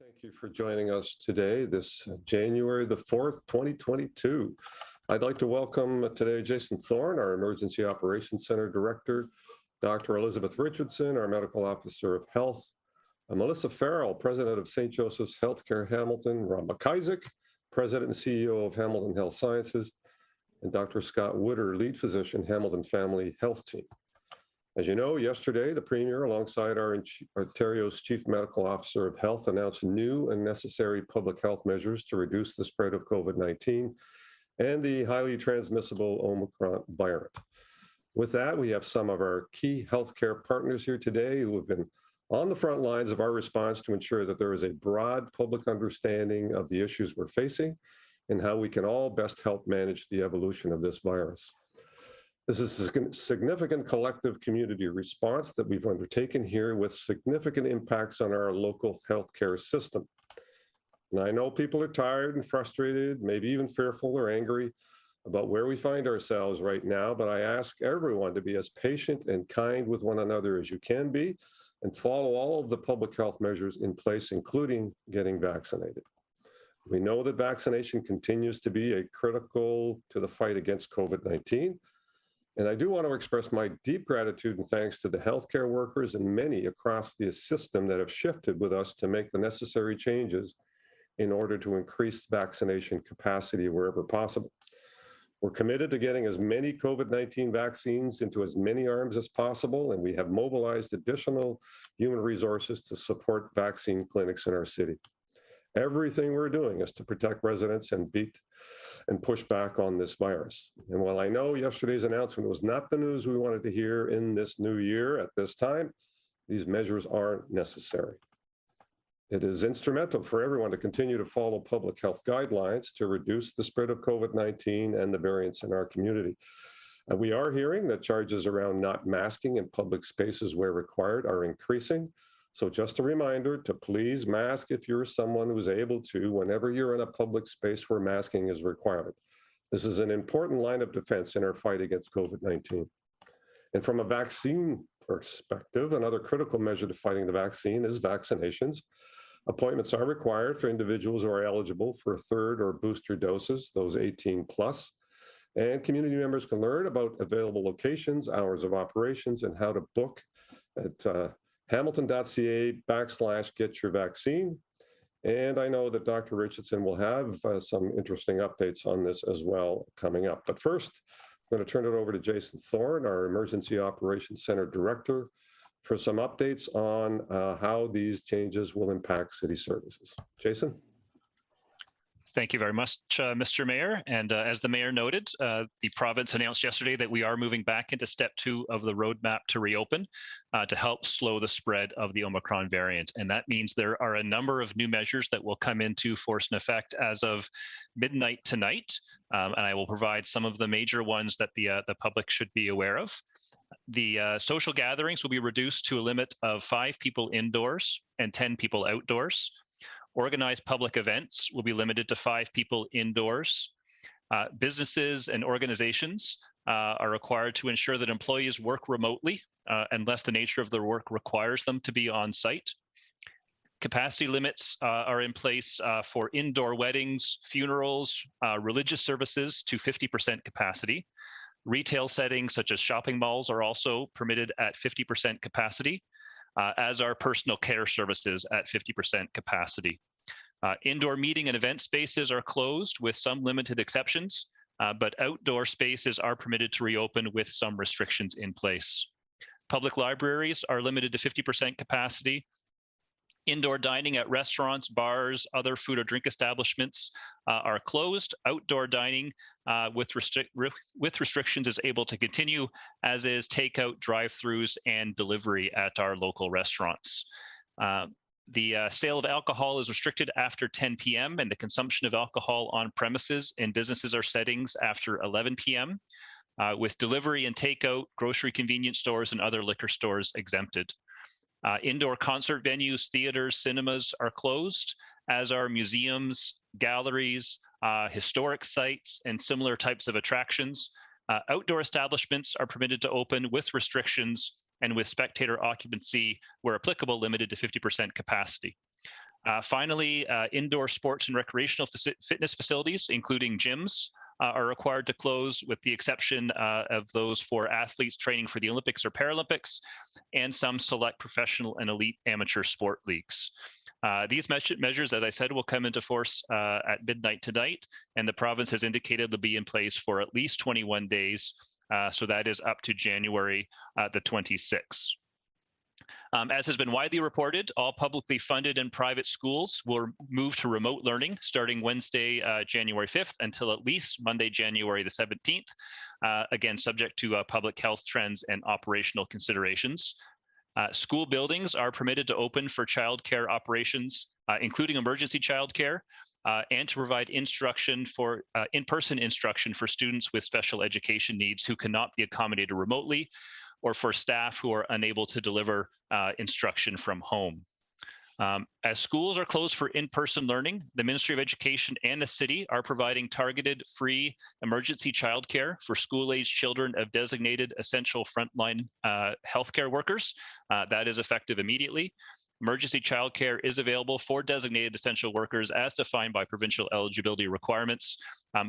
Thank you for joining us today, this January the 4th, 2022. I'd like to welcome today Jason Thorne, our Emergency Operations Center Director, Dr. Elizabeth Richardson, our Medical Officer of Health, Melissa Farrell, President of St. Joseph's Healthcare Hamilton, Rob McIsaac, President and CEO of Hamilton Health Sciences, and Dr. Scott Wooder, Lead Physician, Hamilton Family Health Team. As you know, yesterday, the Premier, alongside Ontario's Chief Medical Officer of Health, announced new and necessary public health measures to reduce the spread of COVID-19 and the highly transmissible Omicron variant. With that, we have some of our key healthcare partners here today who have been on the front lines of our response to ensure that there is a broad public understanding of the issues we're facing and how we can all best help manage the evolution of this virus. This is a significant collective community response that we've undertaken here with significant impacts on our local healthcare system. And I know people are tired and frustrated, maybe even fearful or angry about where we find ourselves right now, but I ask everyone to be as patient and kind with one another as you can be and follow all of the public health measures in place, including getting vaccinated. We know that vaccination continues to be critical to the fight against COVID-19. And I do want to express my deep gratitude and thanks to the healthcare workers and many across the system that have shifted with us to make the necessary changes in order to increase vaccination capacity wherever possible. We're committed to getting as many COVID-19 vaccines into as many arms as possible, and we have mobilized additional human resources to support vaccine clinics in our city. Everything we're doing is to protect residents and beat and push back on this virus. And while I know yesterday's announcement was not the news we wanted to hear in this new year at this time, these measures are necessary. It is instrumental for everyone to continue to follow public health guidelines to reduce the spread of COVID-19 and the variants in our community. We are hearing that charges around not masking in public spaces where required are increasing. So just a reminder to please mask if you're someone who's able to whenever you're in a public space where masking is required. This is an important line of defense in our fight against COVID-19. And from a vaccine perspective, another critical measure to fighting the vaccine is vaccinations. Appointments are required for individuals who are eligible for third or booster doses, those 18 plus. And community members can learn about available locations, hours of operations, and how to book at hamilton.ca/get-your-vaccine. And I know that Dr. Richardson will have some interesting updates on this as well coming up. But first, I'm going to turn it over to Jason Thorne, our Emergency Operations Center Director, for some updates on how these changes will impact city services. Jason? Thank you very much, Mr. Mayor. And as the Mayor noted, the province announced yesterday that we are moving back into step 2 of the roadmap to reopen to help slow the spread of the Omicron variant. And that means there are a number of new measures that will come into force and effect as of midnight tonight. And I will provide some of the major ones that the public should be aware of. The social gatherings will be reduced to a limit of 5 people indoors and 10 people outdoors. Organized public events will be limited to 5 people indoors. Businesses and organizations are required to ensure that employees work remotely unless the nature of their work requires them to be on site. Capacity limits are in place for indoor weddings, funerals, religious services to 50% capacity. Retail settings such as shopping malls are also permitted at 50% capacity, as are personal care services at 50% capacity. Indoor meeting and event spaces are closed with some limited exceptions, but outdoor spaces are permitted to reopen with some restrictions in place. Public libraries are limited to 50% capacity. Indoor dining at restaurants, bars, other food or drink establishments are closed. Outdoor dining with restrictions is able to continue, as is takeout, drive-throughs, and delivery at our local restaurants. The sale of alcohol is restricted after 10 p.m. and the consumption of alcohol on premises in businesses or settings after 11 p.m. With delivery and takeout, grocery convenience stores, and other liquor stores exempted. Indoor concert venues, theaters, cinemas are closed, as are museums, galleries, historic sites, and similar types of attractions. Outdoor establishments are permitted to open with restrictions and with spectator occupancy, where applicable, limited to 50% capacity. Finally, indoor sports and recreational fitness facilities, including gyms, are required to close with the exception of those for athletes training for the Olympics or Paralympics and some select professional and elite amateur sport leagues. These measures, as I said, will come into force at midnight tonight, and the province has indicated they'll be in place for at least 21 days. So that is up to January the 26th. As has been widely reported, all publicly funded and private schools will move to remote learning starting Wednesday, January 5th until at least Monday, January the 17th, again, subject to public health trends and operational considerations. School buildings are permitted to open for childcare operations, including emergency childcare, and to provide instruction for in-person instruction for students with special education needs who cannot be accommodated remotely, or for staff who are unable to deliver instruction from home. As schools are closed for in-person learning, the Ministry of Education and the city are providing targeted free emergency childcare for school-aged children of designated essential frontline healthcare workers. That is effective immediately. Emergency childcare is available for designated essential workers as defined by provincial eligibility requirements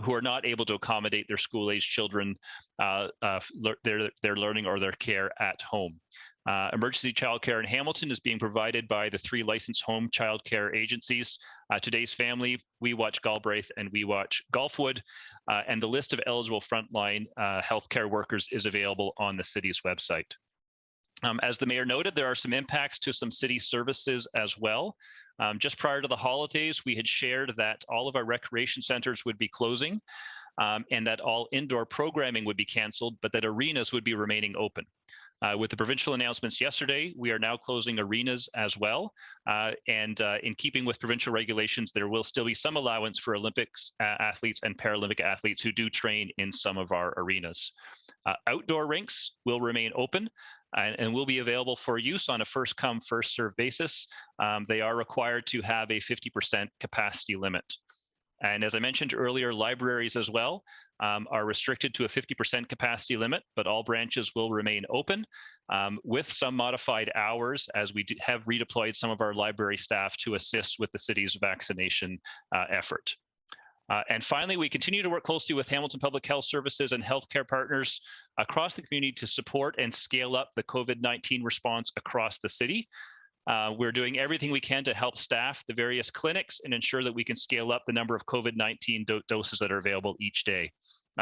who are not able to accommodate their school-aged children, their learning or their care at home. Emergency childcare in Hamilton is being provided by the 3 licensed home childcare agencies, Today's Family, We Watch Galbraith, and We Watch Gulfwood, and the list of eligible frontline healthcare workers is available on the city's website. As the mayor noted, there are some impacts to some city services as well. Just prior to the holidays, we had shared that all of our recreation centers would be closing and that all indoor programming would be canceled, but that arenas would be remaining open. With the provincial announcements yesterday, we are now closing arenas as well. And in keeping with provincial regulations, there will still be some allowance for Olympics athletes and Paralympic athletes who do train in some of our arenas. Outdoor rinks will remain open and will be available for use on a first come, first served basis. They are required to have a 50% capacity limit. And as I mentioned earlier, libraries as well are restricted to a 50% capacity limit, but all branches will remain open with some modified hours as we have redeployed some of our library staff to assist with the city's vaccination effort. And finally, we continue to work closely with Hamilton Public Health Services and healthcare partners across the community to support and scale up the COVID-19 response across the city. We're doing everything we can to help staff the various clinics and ensure that we can scale up the number of COVID-19 doses that are available each day.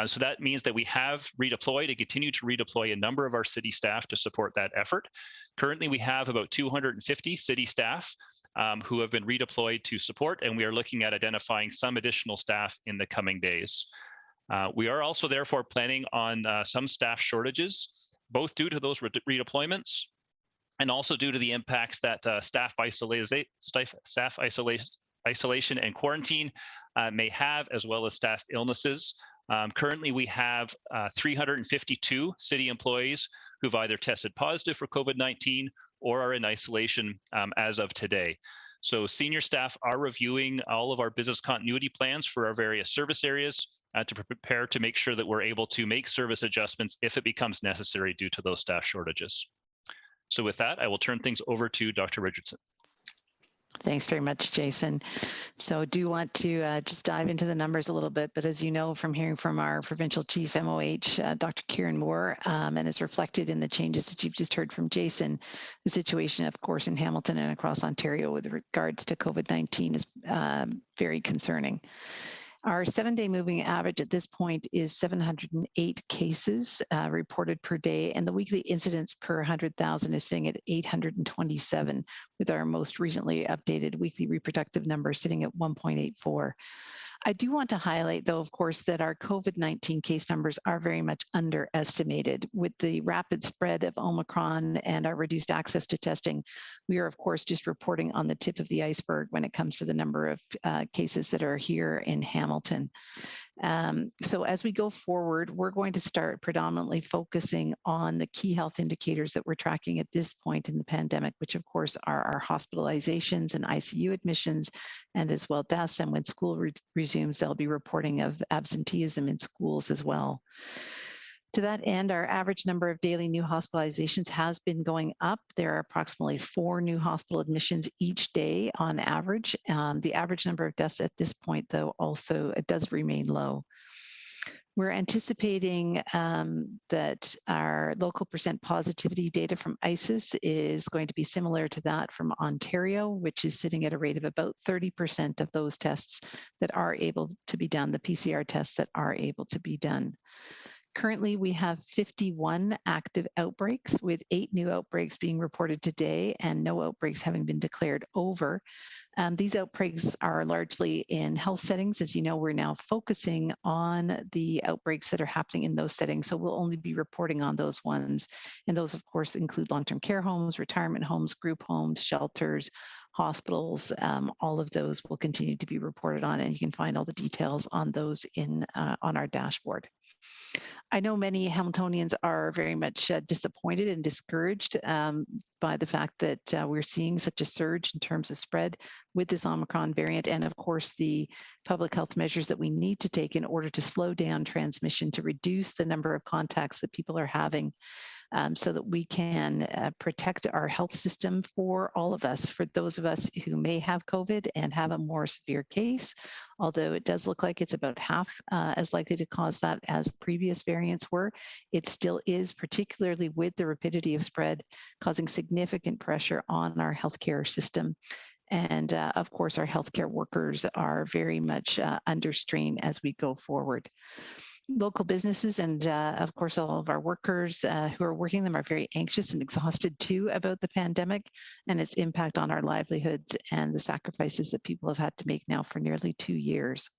So that means that we have redeployed and continue to redeploy a number of our city staff to support that effort. Currently, we have about 250 city staff who have been redeployed to support, and we are looking at identifying some additional staff in the coming days. We are also therefore planning on some staff shortages, both due to those redeployments and also due to the impacts that staff isolation and quarantine may have, as well as staff illnesses. Currently, we have 352 city employees who've either tested positive for COVID-19 or are in isolation as of today. So senior staff are reviewing all of our business continuity plans for our various service areas to prepare to make sure that we're able to make service adjustments if it becomes necessary due to those staff shortages. So with that, I will turn things over to Dr. Richardson. Thanks very much, Jason. So do want to just dive into the numbers a little bit, but as you know from hearing from our provincial chief MOH, Dr. Kieran Moore, and is reflected in the changes that you've just heard from Jason, the situation, of course, in Hamilton and across Ontario with regards to COVID-19 is very concerning. Our 7-day moving average at this point is 708 cases reported per day, and the weekly incidence per 100,000 is sitting at 827, with our most recently updated weekly reproductive number sitting at 1.84. I do want to highlight, though, of course, that our COVID-19 case numbers are very much underestimated. With the rapid spread of Omicron and our reduced access to testing, we are, of course, just reporting on the tip of the iceberg when it comes to the number of cases that are here in Hamilton. So as we go forward, we're going to start predominantly focusing on the key health indicators that we're tracking at this point in the pandemic, which of course are our hospitalizations and ICU admissions, and as well deaths. And when school resumes, they'll be reporting of absenteeism in schools as well. to that end, our average number of daily new hospitalizations has been going up. There are approximately 4 new hospital admissions each day on average. The average number of deaths at this point, though, also it does remain low. We're anticipating that our local percent positivity data from ICIS is going to be similar to that from Ontario, which is sitting at a rate of about 30% of those tests that are able to be done, the PCR tests that are able to be done. Currently, we have 51 active outbreaks, with 8 new outbreaks being reported today and no outbreaks having been declared over. These outbreaks are largely in health settings. As you know, we're now focusing on the outbreaks that are happening in those settings, so we'll only be reporting on those ones. And those, of course, include long-term care homes, retirement homes, group homes, shelters, hospitals. All of those will continue to be reported on, and you can find all the details on those on our dashboard. I know many Hamiltonians are very much disappointed and discouraged by the fact that we're seeing such a surge in terms of spread with this Omicron variant, and of course the public health measures that we need to take in order to slow down transmission, to reduce the number of contacts that people are having, so that we can protect our health system for all of us, for those of us who may have COVID and have a more severe case, although it does look like it's about half as likely to cause that as previous variants were. It still is, particularly with the rapidity of spread, causing significant pressure on our healthcare system. And of course, our healthcare workers are very much under strain as we go forward. Local businesses and, of course, all of our workers who are working them are very anxious and exhausted too about the pandemic and its impact on our livelihoods and the sacrifices that people have had to make now for nearly 2 years.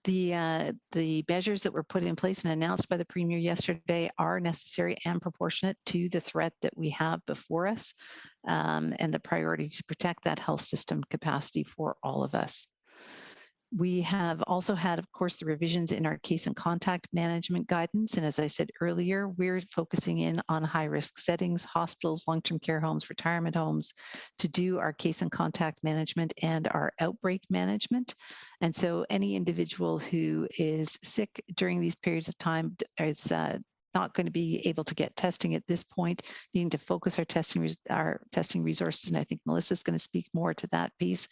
The measures that were put in place and announced by the Premier yesterday are necessary and proportionate to the threat that we have before us, and the priority to protect that health system capacity for all of us. We have also had, of course, the revisions in our case and contact management guidance. And as I said earlier, we're focusing in on high-risk settings, hospitals, long-term care homes, retirement homes, to do our case and contact management and our outbreak management. And so any individual who is sick during these periods of time is not going to be able to get testing at this point, needing to focus our testing resources. And I think Melissa's going to speak more to that piece.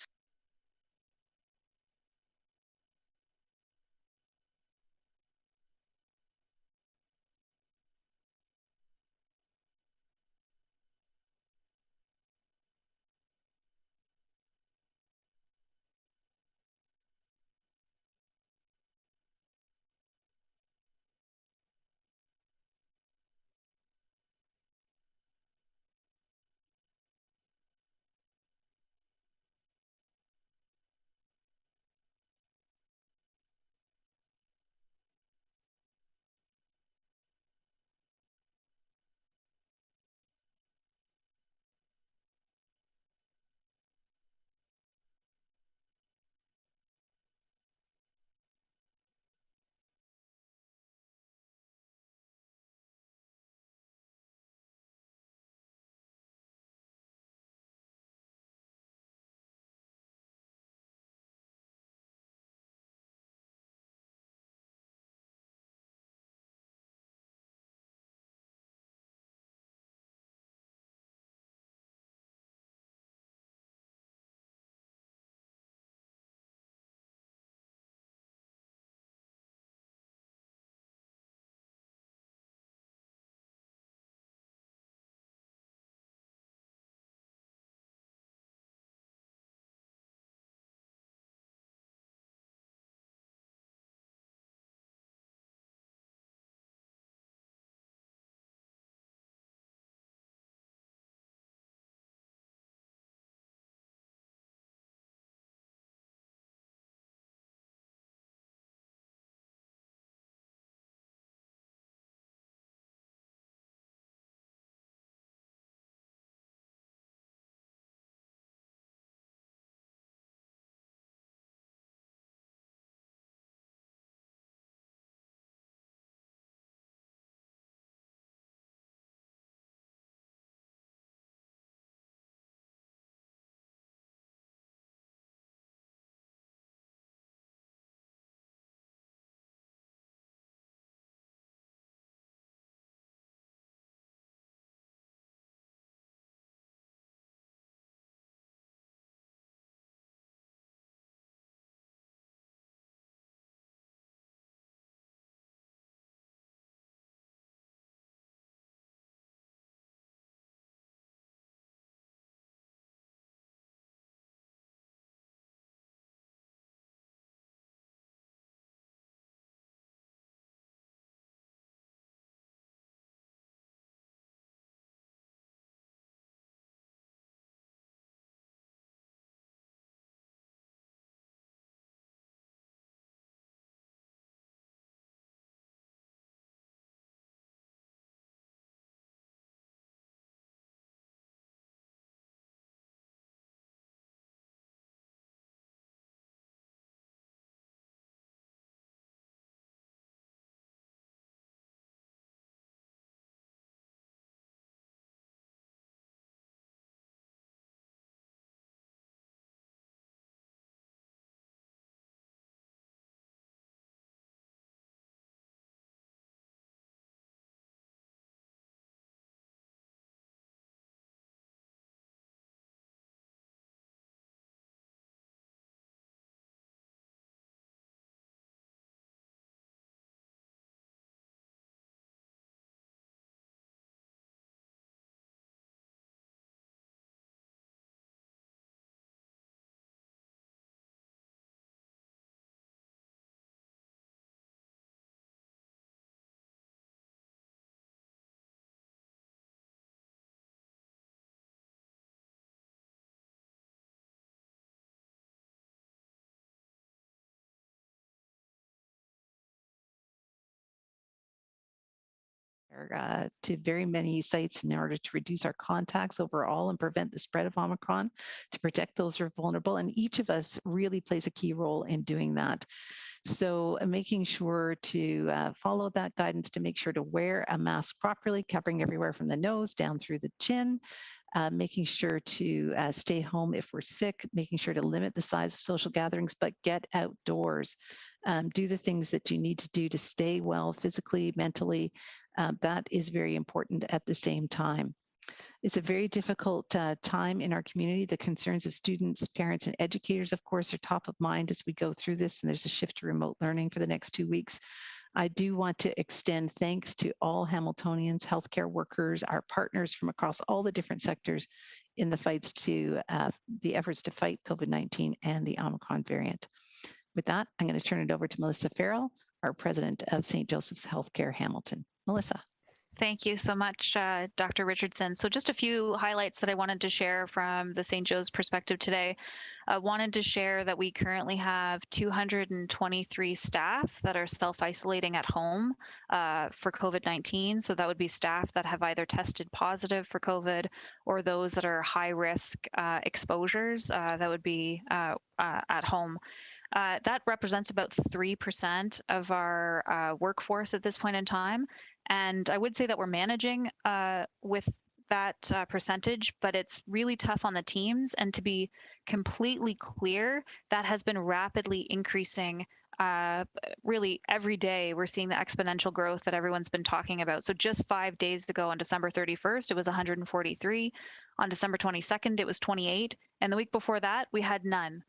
to very many sites in order to reduce our contacts overall and prevent the spread of Omicron, to protect those who are vulnerable. And each of us really plays a key role in doing that. So making sure to follow that guidance, to make sure to wear a mask properly, covering everywhere from the nose down through the chin, making sure to stay home if we're sick, making sure to limit the size of social gatherings, but get outdoors. Do the things that you need to do to stay well physically, mentally. That is very important at the same time. It's a very difficult time in our community. The concerns of students, parents, and educators, of course, are top of mind as we go through this, and there's a shift to remote learning for the next 2 weeks. I do want to extend thanks to all Hamiltonians, healthcare workers, our partners from across all the different sectors in the fights to the efforts to fight COVID-19 and the Omicron variant. With that, I'm going to turn it over to Melissa Farrell, our president of St. Joseph's Healthcare Hamilton. Melissa. Thank you so much, Dr. Richardson. So just a few highlights that I wanted to share from the St. Joe's perspective today. I wanted to share that we currently have 223 staff that are self-isolating at home for COVID-19. So that would be staff that have either tested positive for COVID or those that are high-risk exposures that would be at home. That represents about 3% of our workforce at this point in time. And I would say that we're managing with that percentage, but it's really tough on the teams. And to be completely clear, that has been rapidly increasing really every day. We're seeing the exponential growth that everyone's been talking about. So just 5 days ago on December 31st, it was 143. On December 22nd, it was 28. And the week before that, we had none.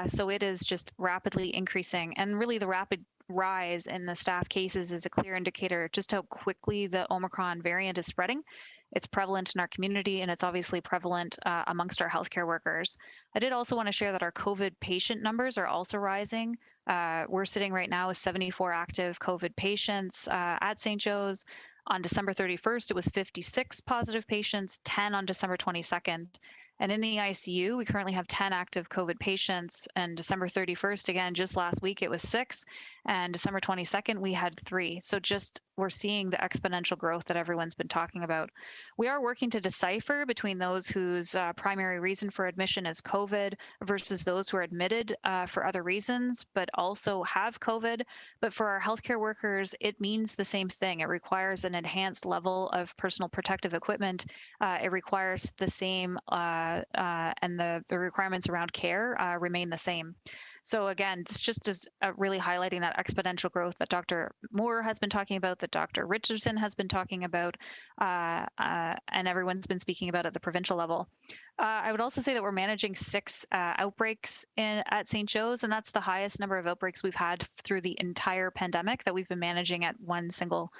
So it is just rapidly increasing. And really the rapid rise in the staff cases is a clear indicator just how quickly the Omicron variant is spreading. It's prevalent in our community, and it's obviously prevalent amongst our healthcare workers. I did also want to share that our COVID patient numbers are also rising. We're sitting right now with 74 active COVID patients at St. Joe's. On December 31st, it was 56 positive patients, 10 on December 22nd. And in the ICU, we currently have 10 active COVID patients. And December 31st, again, just last week, it was 6. And December 22nd, we had 3. So just we're seeing the exponential growth that everyone's been talking about. We are working to decipher between those whose primary reason for admission is COVID versus those who are admitted for other reasons, but also have COVID. But for our healthcare workers, it means the same thing. It requires an enhanced level of personal protective equipment. It requires the same, and the requirements around care remain the same. So again, this just is really highlighting that exponential growth that Dr. Moore has been talking about, that Dr. Richardson has been talking about, and everyone's been speaking about at the provincial level. I would also say that we're managing 6 outbreaks at St. Joe's, and that's the highest number of outbreaks we've had through the entire pandemic that we've been managing at one single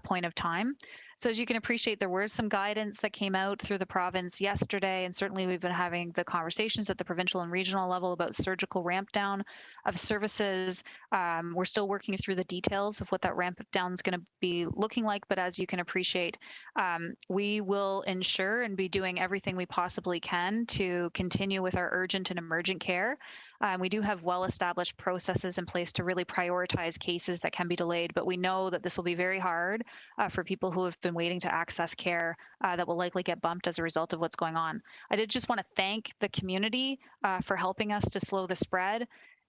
point of time. So as you can appreciate, there was some guidance that came out through the province yesterday, and certainly we've been having the conversations at the provincial and regional level about surgical ramp down of services. We're still working through the details of what that ramp down is going to be looking like, but as you can appreciate, we will ensure and be doing everything we possibly can to continue with our urgent and emergent care. We do have well-established processes in place to really prioritize cases that can be delayed, but we know that this will be very hard for people who have been waiting to access care that will likely get bumped as a result of what's going on. I did just want to thank the community for helping us to slow the spread.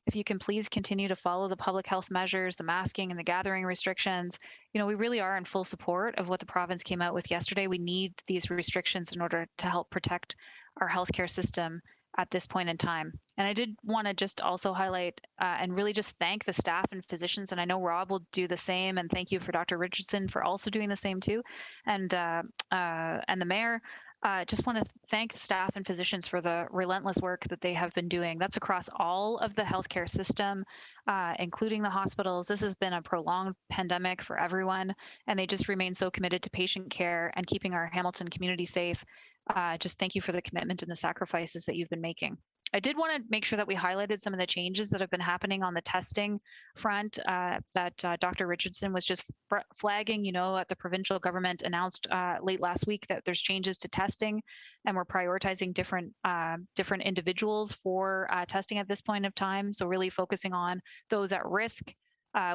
If you can please continue to follow the public health measures, the masking and the gathering restrictions, you know, we really are in full support of what the province came out with yesterday. We need these restrictions in order to help protect our healthcare system at this point in time. And I did want to just also highlight and really just thank the staff and physicians. And I know Rob will do the same. And thank you for Dr. Richardson for also doing the same too. And the mayor. Just want to thank staff and physicians for the relentless work that they have been doing. That's across all of the healthcare system, including the hospitals. This has been a prolonged pandemic for everyone, and they just remain so committed to patient care and keeping our Hamilton community safe. Just thank you for the commitment and the sacrifices that you've been making. I did want to make sure that we highlighted some of the changes that have been happening on the testing front that Dr. Richardson was just flagging. You know, the provincial government announced late last week that there's changes to testing, and we're prioritizing different individuals for testing at this point of time. So really focusing on those at risk,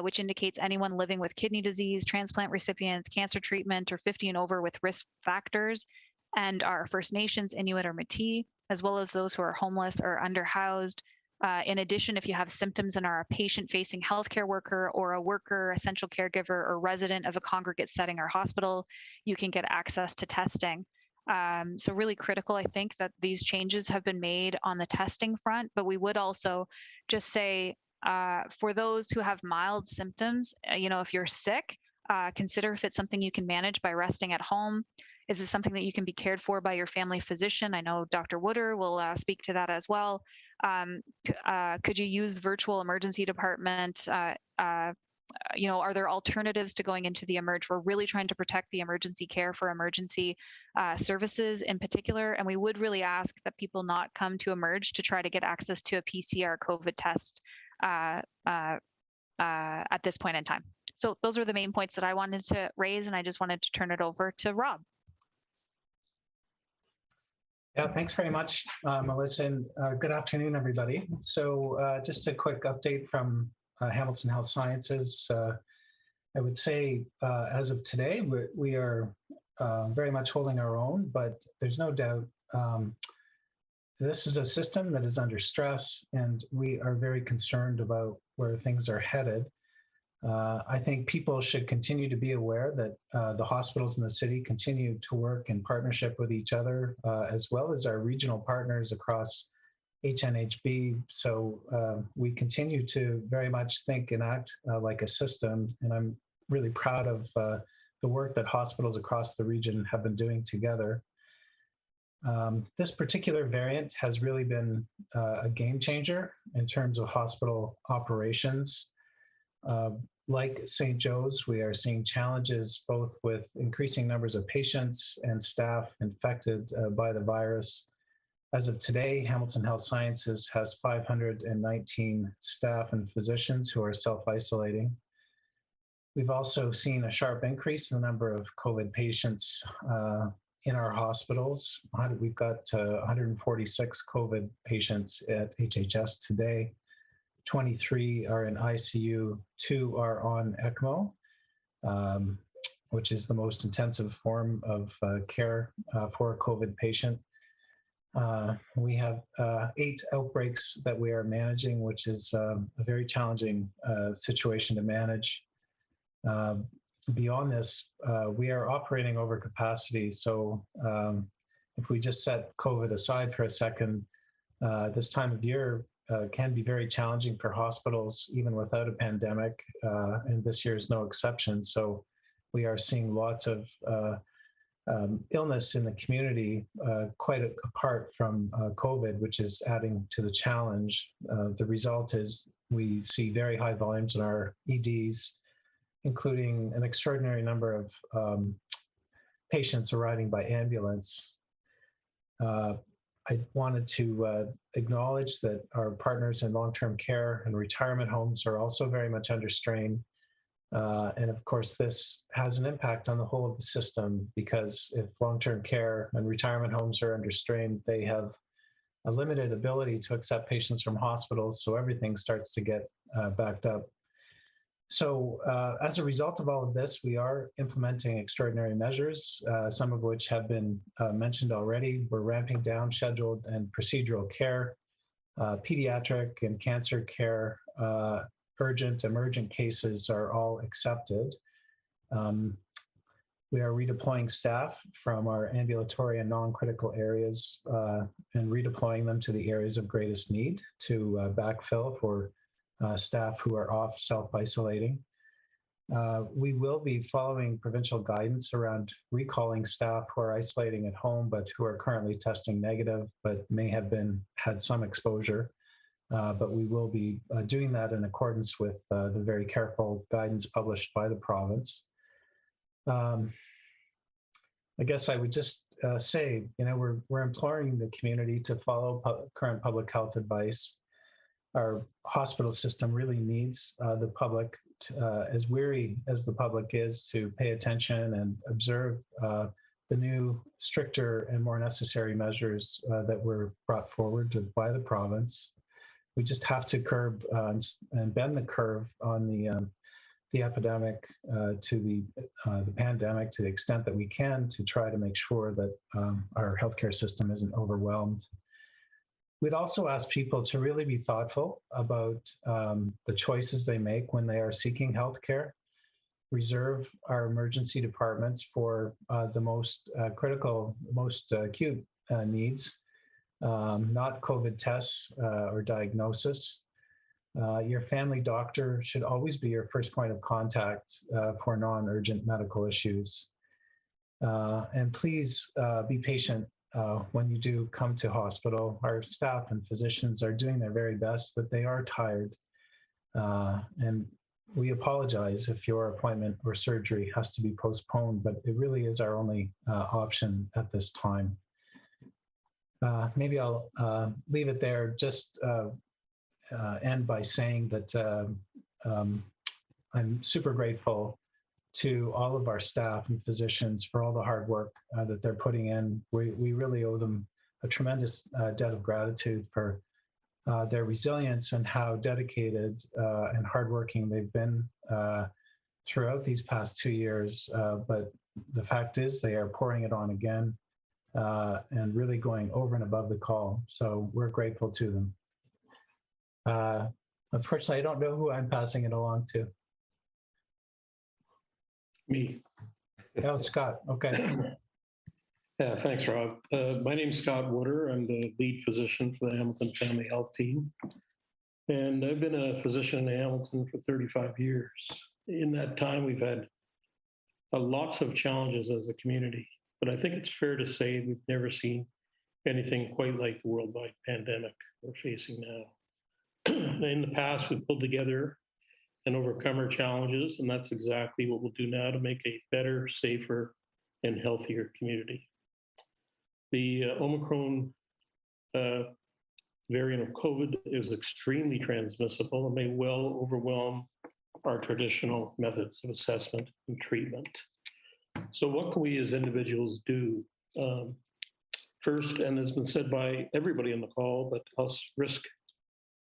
which indicates anyone living with kidney disease, transplant recipients, cancer treatment, or 50 and over with risk factors, and our First Nations, Inuit, or Métis, as well as those who are homeless or underhoused. In addition, if you have symptoms and are a patient-facing healthcare worker or a worker, essential caregiver, or resident of a congregate setting or hospital, you can get access to testing. So really critical, I think, that these changes have been made on the testing front, but we would also just say, for those who have mild symptoms, if you're sick, consider if it's something you can manage by resting at home. Is this something that you can be cared for by your family physician? I know Dr. Wooder will speak to that as well. Could you use virtual emergency department? Are there alternatives to going into the emerge? We're really trying to protect the emergency care for emergency services in particular, and we would really ask that people not come to emerge to try to get access to a PCR COVID test at this point in time. So those are the main points that I wanted to raise, and I just wanted to turn it over to Rob. Yeah, thanks very much, Melissa, and good afternoon, everybody. So just a quick update from Hamilton Health Sciences. I would say as of today, we are very much holding our own, but there's no doubt this is a system that is under stress, and we are very concerned about where things are headed. I think people should continue to be aware that the hospitals in the city continue to work in partnership with each other, as well as our regional partners across HNHB. So we continue to very much think and act like a system, and I'm really proud of the work that hospitals across the region have been doing together. This particular variant has really been a game changer in terms of hospital operations. Like St. Joe's, we are seeing challenges both with increasing numbers of patients and staff infected by the virus. As of today, Hamilton Health Sciences has 519 staff and physicians who are self-isolating. We've also seen a sharp increase in the number of COVID patients in our hospitals. We've got 146 COVID patients at HHS today. 23 are in ICU, 2 are on ECMO, which is the most intensive form of care for a COVID patient. We have 8 outbreaks that we are managing, which is a very challenging situation to manage. Beyond this, we are operating over capacity. So if we just set COVID aside for a second, this time of year can be very challenging for hospitals, even without a pandemic, and this year is no exception. So we are seeing lots of illness in the community, quite apart from COVID, which is adding to the challenge. The result is we see very high volumes in our EDs, including an extraordinary number of patients arriving by ambulance. I wanted to acknowledge that our partners in long-term care and retirement homes are also very much under strain. And of course, this has an impact on the whole of the system, because if long-term care and retirement homes are under strain, they have a limited ability to accept patients from hospitals, so everything starts to get backed up. So as a result of all of this, we are implementing extraordinary measures, some of which have been mentioned already. We're ramping down scheduled and procedural care, pediatric and cancer care, urgent, emergent cases are all accepted. We are redeploying staff from our ambulatory and non-critical areas and redeploying them to the areas of greatest need to backfill for staff who are off self-isolating. We will be following provincial guidance around recalling staff who are isolating at home, but who are currently testing negative, but may have had some exposure. But we will be doing that in accordance with the very careful guidance published by the province. I guess I would just say, we're imploring the community to follow current public health advice. Our hospital system really needs the public, as weary as the public is, to pay attention and observe the new, stricter and more necessary measures that were brought forward by the province. we just have to curb and bend the curve on the epidemic to the pandemic to the extent that we can, to try to make sure that our healthcare system isn't overwhelmed. We'd also ask people to really be thoughtful about the choices they make when they are seeking healthcare. Reserve our emergency departments for the most critical, most acute needs, not COVID tests or diagnosis. Your family doctor should always be your first point of contact for non-urgent medical issues. And please be patient when you do come to hospital. Our staff and physicians are doing their very best, but they are tired. And we apologize if your appointment or surgery has to be postponed, but it really is our only option at this time. Maybe I'll leave it there. Just end by saying that I'm super grateful to all of our staff and physicians for all the hard work that they're putting in. We really owe them a tremendous debt of gratitude for their resilience and how dedicated and hardworking they've been throughout these past 2 years. But the fact is they are pouring it on again and really going over and above the call. So we're grateful to them. Unfortunately, I don't know who I'm passing it along to. Me. Oh, Scott. Okay. Yeah, thanks, Rob. My name's Scott Wooder. I'm the lead physician for the Hamilton Family Health Team. And I've been a physician in Hamilton for 35 years. In that time, we've had lots of challenges as a community, but I think it's fair to say we've never seen anything quite like the worldwide pandemic we're facing now. In the past, we've pulled together and overcome our challenges, and that's exactly what we'll do now to make a better, safer, and healthier community. The Omicron variant of COVID is extremely transmissible and may well overwhelm our traditional methods of assessment and treatment. So what can we as individuals do? First, and has been said by everybody on the call, but I'll risk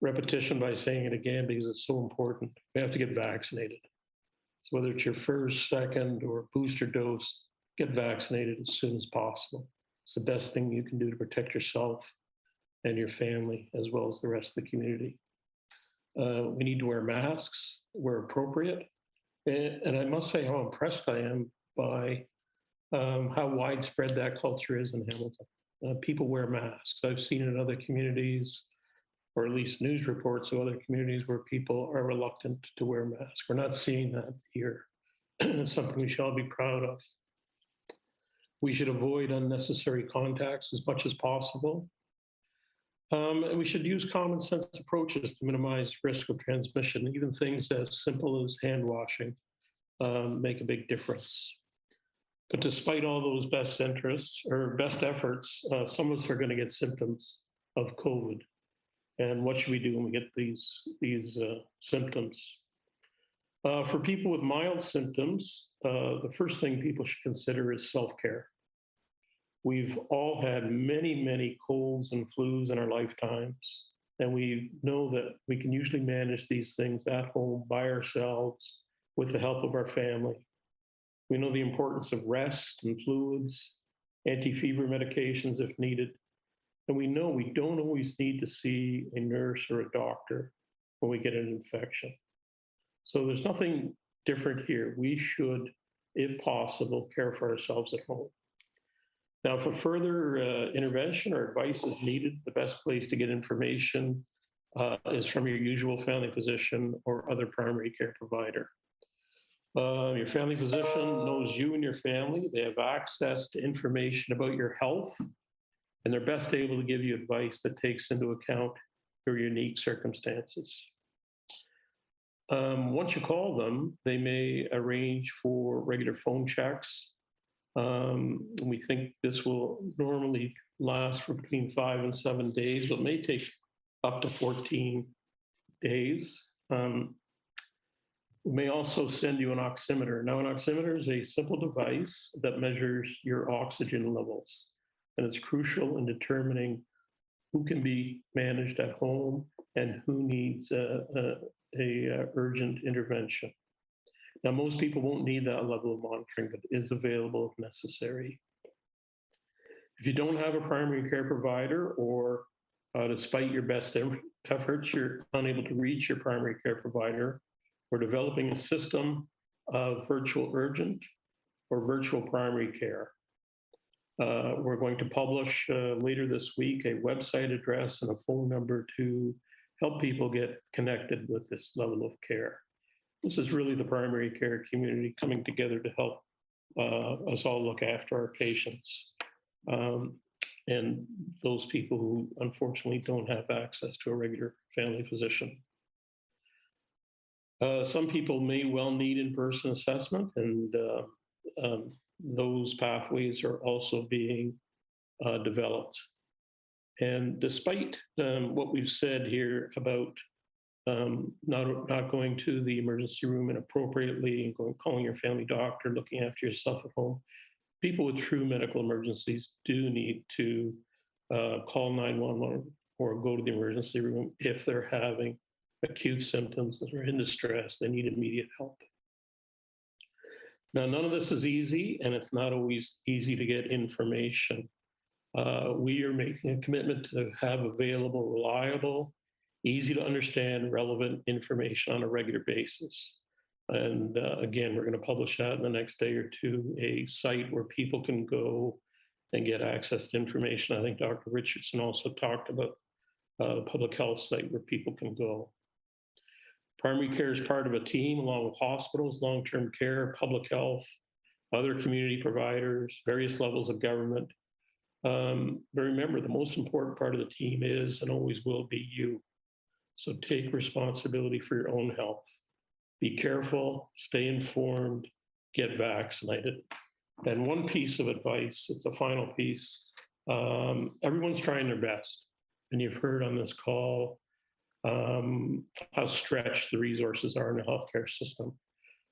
repetition by saying it again because it's so important. We have to get vaccinated. So whether it's your first, second, or booster dose, get vaccinated as soon as possible. It's the best thing you can do to protect yourself and your family, as well as the rest of the community. We need to wear masks where appropriate. And I must say how impressed I am by how widespread that culture is in Hamilton. People wear masks. I've seen it in other communities, or at least news reports of other communities where people are reluctant to wear masks. We're not seeing that here. It's something we should all be proud of. We should avoid unnecessary contacts as much as possible. And we should use common sense approaches to minimize risk of transmission. Even things as simple as hand washing make a big difference. But despite all those best interests or best efforts, some of us are going to get symptoms of COVID. And what should we do when we get these symptoms? For people with mild symptoms, the first thing people should consider is self-care. We've all had many, many colds and flus in our lifetimes, and we know that we can usually manage these things at home by ourselves with the help of our family. We know the importance of rest and fluids, anti-fever medications if needed, and we know we don't always need to see a nurse or a doctor when we get an infection. So there's nothing different here. We should, if possible, care for ourselves at home. Now, for further intervention or advice is needed, the best place to get information is from your usual family physician or other primary care provider. Your family physician knows you and your family. They have access to information about your health, and they're best able to give you advice that takes into account your unique circumstances. Once you call them, they may arrange for regular phone checks. We think this will normally last for between 5 and 7 days, but may take up to 14 days. We may also send you an oximeter. Now, an oximeter is a simple device that measures your oxygen levels, and it's crucial in determining who can be managed at home and who needs a urgent intervention. Now, most people won't need that level of monitoring, but it is available if necessary. If you don't have a primary care provider, or despite your best efforts, you're unable to reach your primary care provider, we're developing a system of virtual urgent or virtual primary care. We're going to publish later this week a website address and a phone number to help people get connected with this level of care. This is really the primary care community coming together to help us all look after our patients and those people who unfortunately don't have access to a regular family physician. Some people may well need in-person assessment, and those pathways are also being developed. And despite what we've said here about not going to the emergency room inappropriately and calling your family doctor, looking after yourself at home, people with true medical emergencies do need to call 911 or go to the emergency room if they're having acute symptoms, if they're in distress, they need immediate help. Now, none of this is easy, and it's not always easy to get information. We are making a commitment to have available, reliable, easy to understand, relevant information on a regular basis. And again, we're going to publish that in the next day or two, a site where people can go and get access to information. I think Dr. Richardson also talked about the public health site where people can go. Primary care is part of a team along with hospitals, long-term care, public health, other community providers, various levels of government. But remember, the most important part of the team is and always will be you. So take responsibility for your own health. Be careful, stay informed, get vaccinated. And one piece of advice, it's a final piece, everyone's trying their best. And you've heard on this call how stretched the resources are in the healthcare system.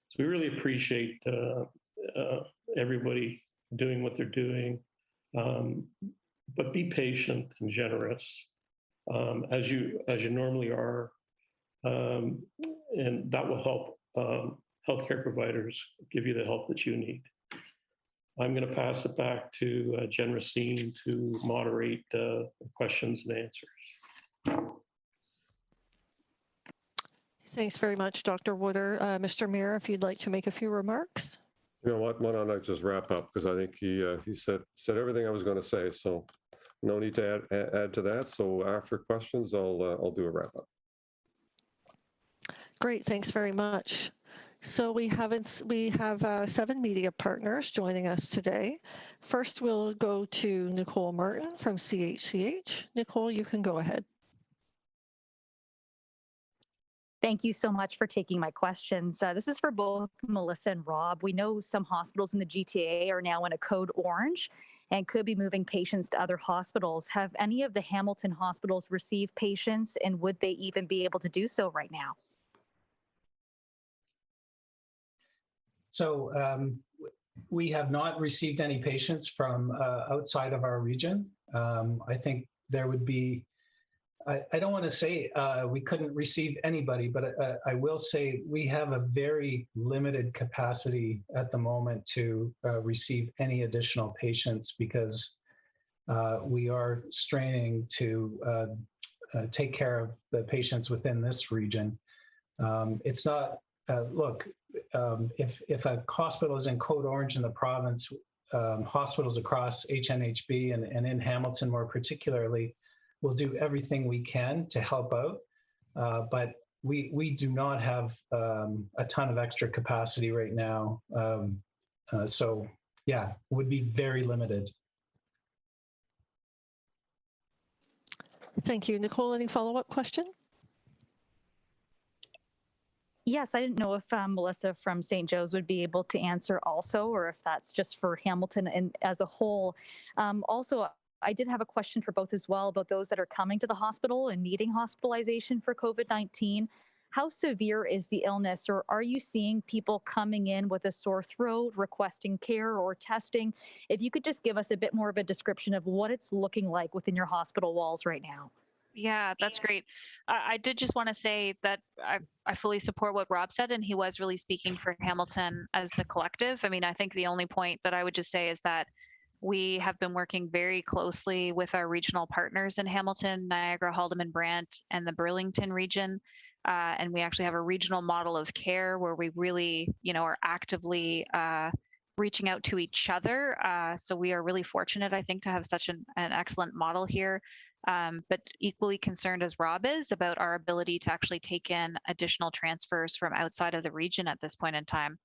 So we really appreciate everybody doing what they're doing, but be patient and generous as you normally are, and that will help healthcare providers give you the help that you need. I'm going to pass it back to Jen Racine to moderate questions and answers. Thanks very much, Dr. Wooder. Mr. Mayor, if you'd like to make a few remarks. You know what? Why don't I just wrap up, because I think he said everything I was going to say. So no need to add to that. So after questions, I'll do a wrap up. Great, thanks very much. So we have 7 media partners joining us today. First, we'll go to Nicole Martin from CHCH. Nicole, you can go ahead. Thank you so much for taking my questions. This is for both Melissa and Rob. We know some hospitals in the GTA are now in a code orange and could be moving patients to other hospitals. Have any of the Hamilton hospitals received patients, and would they even be able to do so right now? So we have not received any patients from outside of our region. I think there would be, I don't want to say we couldn't receive anybody, but I will say we have a very limited capacity at the moment to receive any additional patients, because we are straining to take care of the patients within this region. It's not, look, if a hospital is in code orange in the province, hospitals across HNHB and in Hamilton more particularly, we'll do everything we can to help out, but we do not have a ton of extra capacity right now. So yeah, would be very limited. Thank you. Nicole, any follow-up question? Yes, I didn't know if Melissa from St. Joe's would be able to answer also, or if that's just for Hamilton and as a whole. Also, I did have a question for both as well about those that are coming to the hospital and needing hospitalization for COVID-19. How severe is the illness, or are you seeing people coming in with a sore throat, requesting care or testing? If you could just give us a bit more of a description of what it's looking like within your hospital walls right now. Yeah, that's great. I did just want to say that I fully support what Rob said, and he was really speaking for Hamilton as the collective. I mean, I think the only point that I would just say is that we have been working very closely with our regional partners in Hamilton, Niagara, Haldeman, Brant, and the Burlington region. And we actually have a regional model of care where we really, are actively reaching out to each other. So we are really fortunate, I think, to have such an excellent model here. But equally concerned as Rob is about our ability to actually take in additional transfers from outside of the region at this point in time.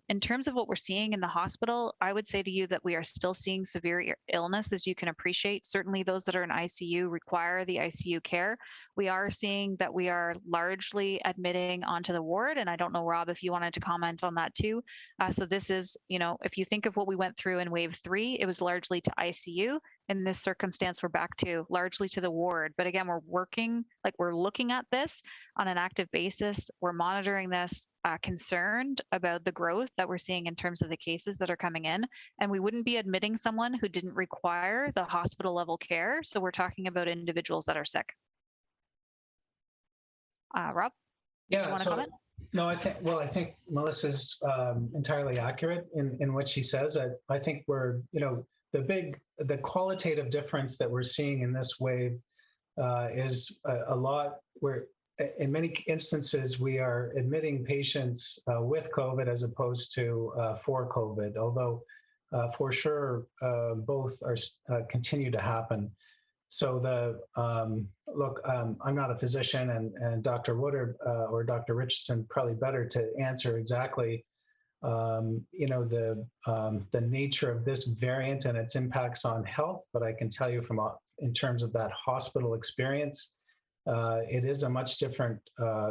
In terms of what we're seeing in the hospital, I would say to you that we are still seeing severe illness, as you can appreciate. Certainly those that are in ICU require the ICU care. We are seeing that we are largely admitting onto the ward, and I don't know, Rob, if you wanted to comment on that too. So this is, if you think of what we went through in wave 3, it was largely to ICU. In this circumstance, we're back to largely to the ward. But again, we're looking at this on an active basis. We're monitoring this, concerned about the growth that we're seeing in terms of the cases that are coming in. And we wouldn't be admitting someone who didn't require the hospital level care. So we're talking about individuals that are sick. Rob, do you want to comment? No, I think Melissa's entirely accurate in what she says. I think we're, the qualitative difference that we're seeing in this wave is a lot where in many instances we are admitting patients with COVID as opposed to for COVID, although for sure both are continue to happen. So I'm not a physician, and Dr. Woodard or Dr. Richardson probably better to answer exactly the nature of this variant and its impacts on health. But I can tell you in terms of that hospital experience, it is a much different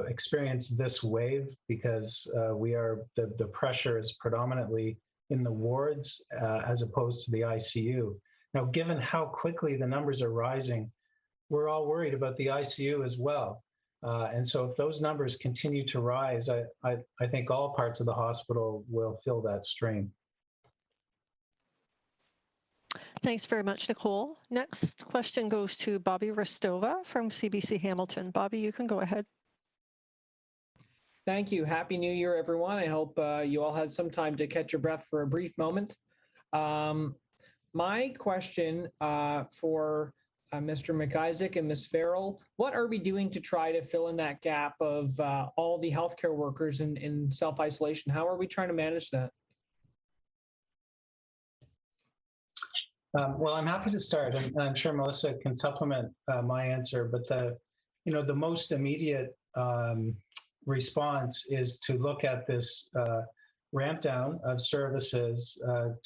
experience this wave, because the pressure is predominantly in the wards as opposed to the ICU. Now, given how quickly the numbers are rising, we're all worried about the ICU as well. And so if those numbers continue to rise, I think all parts of the hospital will feel that strain. Thanks very much, Nicole. Next question goes to Bobby Rostova from CBC Hamilton. Bobby, you can go ahead. Thank you. Happy New Year, everyone. I hope you all had some time to catch your breath for a brief moment. My question for Mr. McIsaac and Ms. Farrell, what are we doing to try to fill in that gap of all the healthcare workers in self-isolation? How are we trying to manage that? Well, I'm happy to start, and I'm sure Melissa can supplement my answer, but the most immediate response is to look at this ramp down of services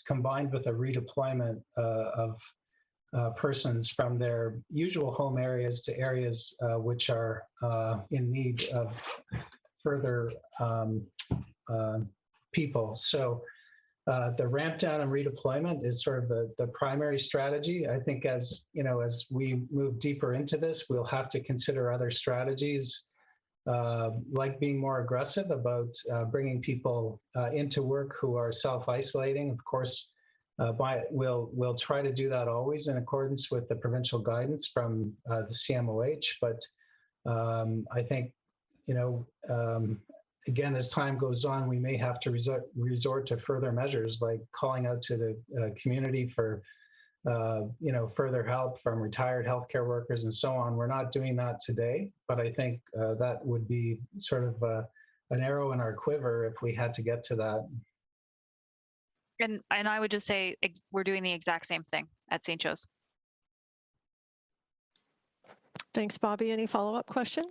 combined with a redeployment of persons from their usual home areas to areas which are in need of further people. So the ramp down and redeployment is sort of the primary strategy. I think as we move deeper into this, we'll have to consider other strategies, like being more aggressive about bringing people into work who are self-isolating. Of course, we'll try to do that always in accordance with the provincial guidance from the CMOH. But I think, again, as time goes on, we may have to resort to further measures, like calling out to the community for further help from retired healthcare workers and so on. We're not doing that today, but I think that would be sort of an arrow in our quiver if we had to get to that. And I would just say we're doing the exact same thing at St. Joe's. Thanks, Bobby. Any follow-up question?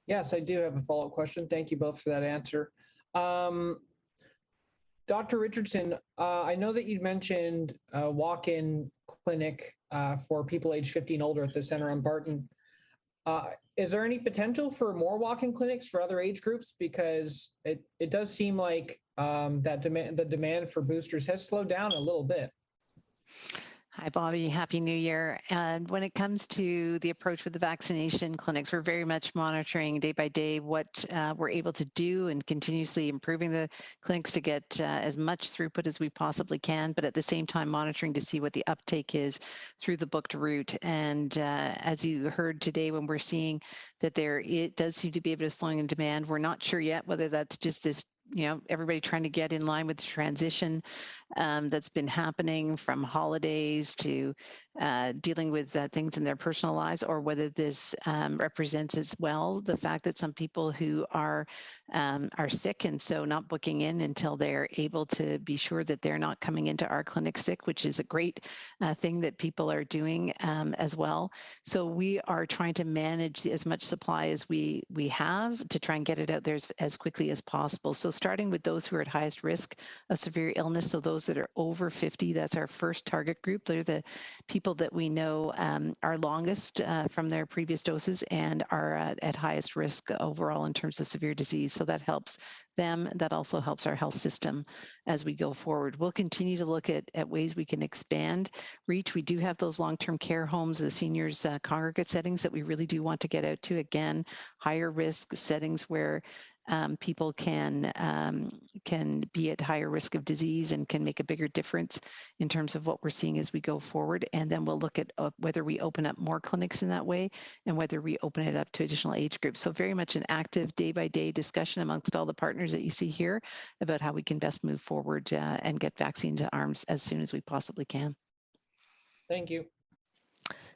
Yes, I do have a follow-up question. Thank you both for that answer. Dr. Richardson, I know that you mentioned a walk-in clinic for people age 50 and older at the center on Barton. Is there any potential for more walk-in clinics for other age groups? Because it does seem like the demand for boosters has slowed down a little bit. Hi, Bobby. Happy New Year. And when it comes to the approach with the vaccination clinics, we're very much monitoring day by day what we're able to do and continuously improving the clinics to get as much throughput as we possibly can, but at the same time monitoring to see what the uptake is through the booked route. And as you heard today, when we're seeing that it does seem to be able to slowing in demand, we're not sure yet whether that's just this, everybody trying to get in line with the transition that's been happening from holidays to dealing with things in their personal lives, or whether this represents as well the fact that some people who are sick and so not booking in until they're able to be sure that they're not coming into our clinic sick, which is a great thing that people are doing as well. So we are trying to manage as much supply as we have to try and get it out there as quickly as possible. So starting with those who are at highest risk of severe illness, so those that are over 50, that's our first target group. They're the people that we know are longest from their previous doses and are at highest risk overall in terms of severe disease. So that helps them. That also helps our health system as we go forward. We'll continue to look at ways we can expand reach. We do have those long-term care homes, the seniors congregate settings that we really do want to get out to. Again, higher risk settings where people can be at higher risk of disease and can make a bigger difference in terms of what we're seeing as we go forward. And then we'll look at whether we open up more clinics in that way and whether we open it up to additional age groups. So very much an active day-by-day discussion amongst all the partners that you see here about how we can best move forward and get vaccine to arms as soon as we possibly can. Thank you.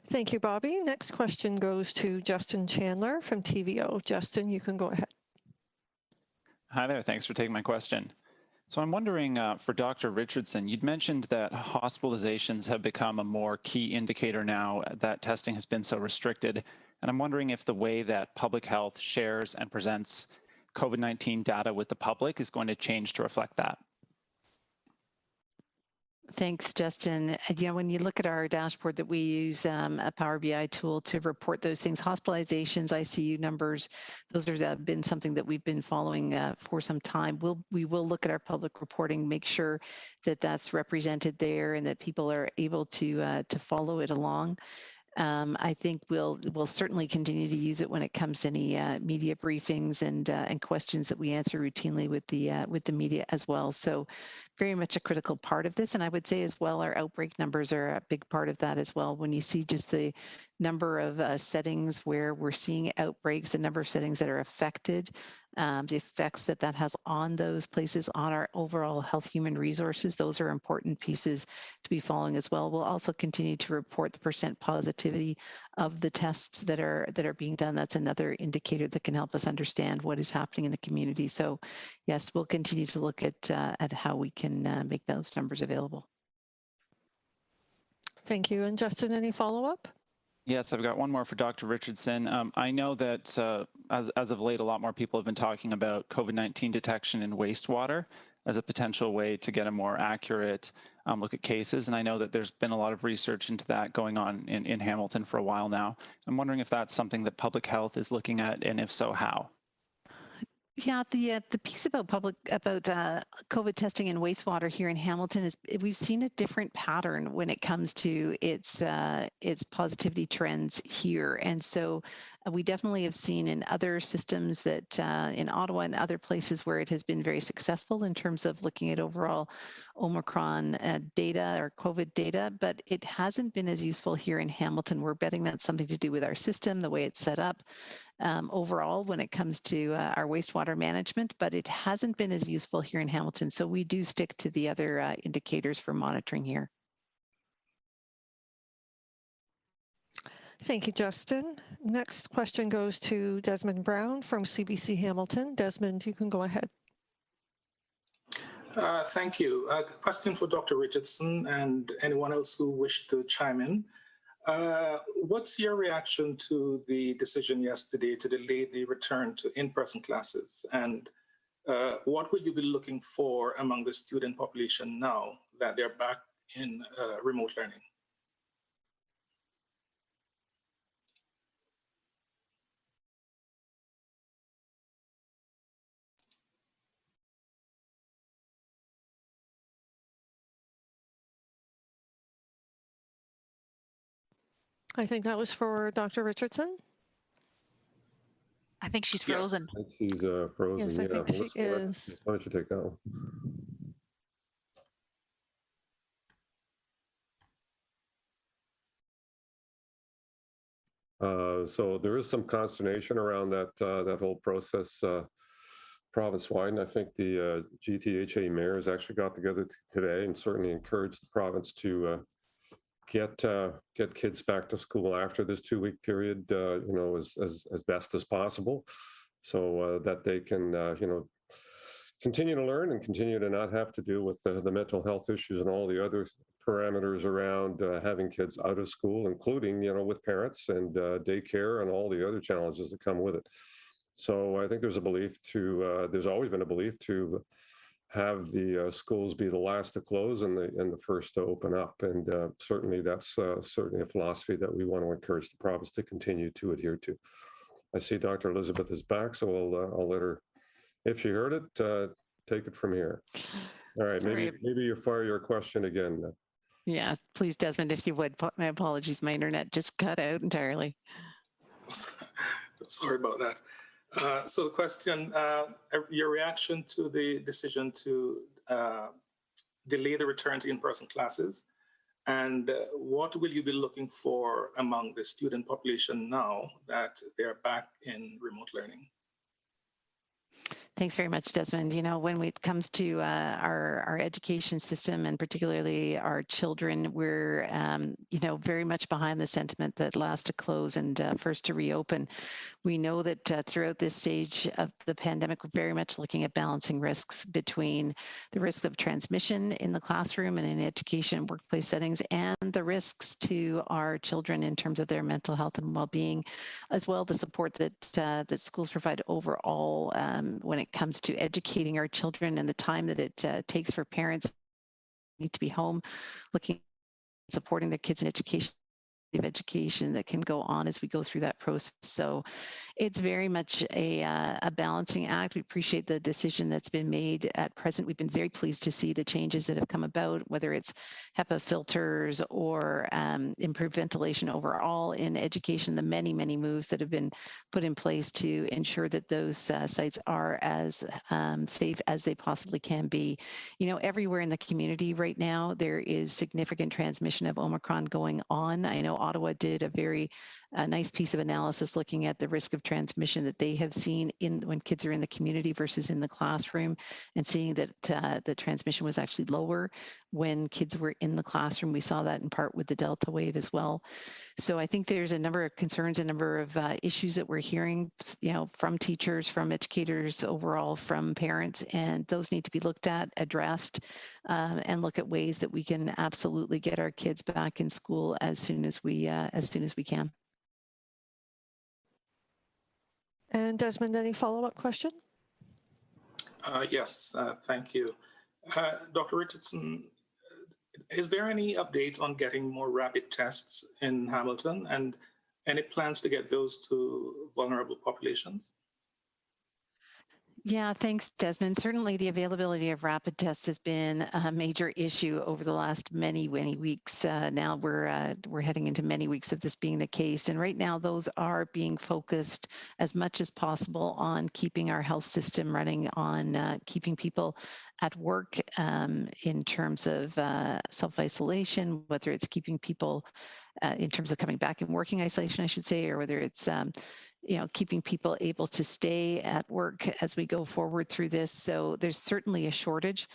Thank you, Bobby. Next question goes to Justin Chandler from TVO. Justin, you can go ahead. Hi there. Thanks for taking my question. So I'm wondering for Dr. Richardson, you'd mentioned that hospitalizations have become a more key indicator now that testing has been so restricted. And I'm wondering if the way that public health shares and presents COVID-19 data with the public is going to change to reflect that. Thanks, Justin. When you look at our dashboard that we use, a Power BI tool to report those things, hospitalizations, ICU numbers, those have been something that we've been following for some time. We will look at our public reporting, make sure that that's represented there and that people are able to follow it along. I think we'll certainly continue to use it when it comes to any media briefings and questions that we answer routinely with the media as well. So very much a critical part of this. And I would say as well, our outbreak numbers are a big part of that as well. When you see just the number of settings where we're seeing outbreaks, the number of settings that are affected, the effects that has on those places, on our overall health human resources, those are important pieces to be following as well. We'll also continue to report the percent positivity of the tests that are being done. That's another indicator that can help us understand what is happening in the community. So yes, we'll continue to look at how we can make those numbers available. Thank you. And Justin, any follow-up? Yes, I've got one more for Dr. Richardson. I know that as of late, a lot more people have been talking about COVID-19 detection in wastewater as a potential way to get a more accurate look at cases. And I know that there's been a lot of research into that going on in Hamilton for a while now. I'm wondering if that's something that public health is looking at, and if so, how? Yeah, the piece about COVID testing in wastewater here in Hamilton is we've seen a different pattern when it comes to its positivity trends here, and so we definitely have seen in other systems that in Ottawa and other places where it has been very successful in terms of looking at overall Omicron data or COVID data, but it hasn't been as useful here in Hamilton. We're betting that's something to do with our system, the way it's set up. Overall when it comes to our wastewater management, but it hasn't been as useful here in Hamilton. So we do stick to the other indicators for monitoring here. Thank you, Justin. Next question goes to Desmond Brown from CBC Hamilton. Desmond, you can go ahead. Thank you. A question for Dr. Richardson and anyone else who wished to chime in. What's your reaction to the decision yesterday to delay the return to in-person classes? And what would you be looking for among the student population now that they're back in remote learning? I think that was for Dr. Richardson. I think she's Yes. frozen. I think she's frozen. Yes, I think she is. Why don't you take that one? So there is some consternation around that whole process province-wide, and I think the GTHA mayors actually got together today and certainly encouraged the province to get kids back to school after this 2-week period, as best as possible, so that they can continue to learn and continue to not have to deal with the mental health issues and all the other parameters around having kids out of school, including, with parents and daycare and all the other challenges that come with it. So I think there's there's always been a belief to have the schools be the last to close and the first to open up. And certainly that's certainly a philosophy that we want to encourage the province to continue to adhere to. I see Dr. Elizabeth is back, so I'll let her, if she heard it, take it from here. All right, Sorry. maybe you fire your question again. Yeah, please, Desmond, if you would. My apologies. My internet just cut out entirely. Sorry about that. So the question, your reaction to the decision to delay the return to in-person classes, and what will you be looking for among the student population now that they're back in remote learning? Thanks very much, Desmond. When it comes to our education system and particularly our children, we're, very much behind the sentiment that last to close and first to reopen. We know that throughout this stage of the pandemic, we're very much looking at balancing risks between the risk of transmission in the classroom and in education and workplace settings, and the risks to our children in terms of their mental health and well-being, as well the support that schools provide overall when it comes to educating our children and the time that it takes for parents need to be home looking at supporting their kids in education that can go on as we go through that process. So it's very much a balancing act. We appreciate the decision that's been made at present. We've been very pleased to see the changes that have come about, whether it's HEPA filters or improved ventilation overall in education, the many, many moves that have been put in place to ensure that those sites are as safe as they possibly can be. Everywhere in the community right now, there is significant transmission of Omicron going on. I know Ottawa did a very nice piece of analysis looking at the risk of transmission that they have seen when kids are in the community versus in the classroom, and seeing that the transmission was actually lower when kids were in the classroom. We saw that in part with the Delta wave as well. So I think there's a number of concerns, a number of issues that we're hearing, from teachers, from educators overall, from parents, and those need to be looked at, addressed, and look at ways that we can absolutely get our kids back in school as soon as we can. And Desmond, any follow-up question? Yes, thank you. Dr. Richardson, is there any update on getting more rapid tests in Hamilton, and any plans to get those to vulnerable populations? Yeah, thanks, Desmond. Certainly the availability of rapid tests has been a major issue over the last many weeks. Now we're heading into many weeks of this being the case. And right now those are being focused as much as possible on keeping our health system running, on keeping people at work in terms of self-isolation, whether it's keeping people in terms of coming back in working isolation, I should say, or whether it's keeping people able to stay at work as we go forward through this. So there's certainly a shortage.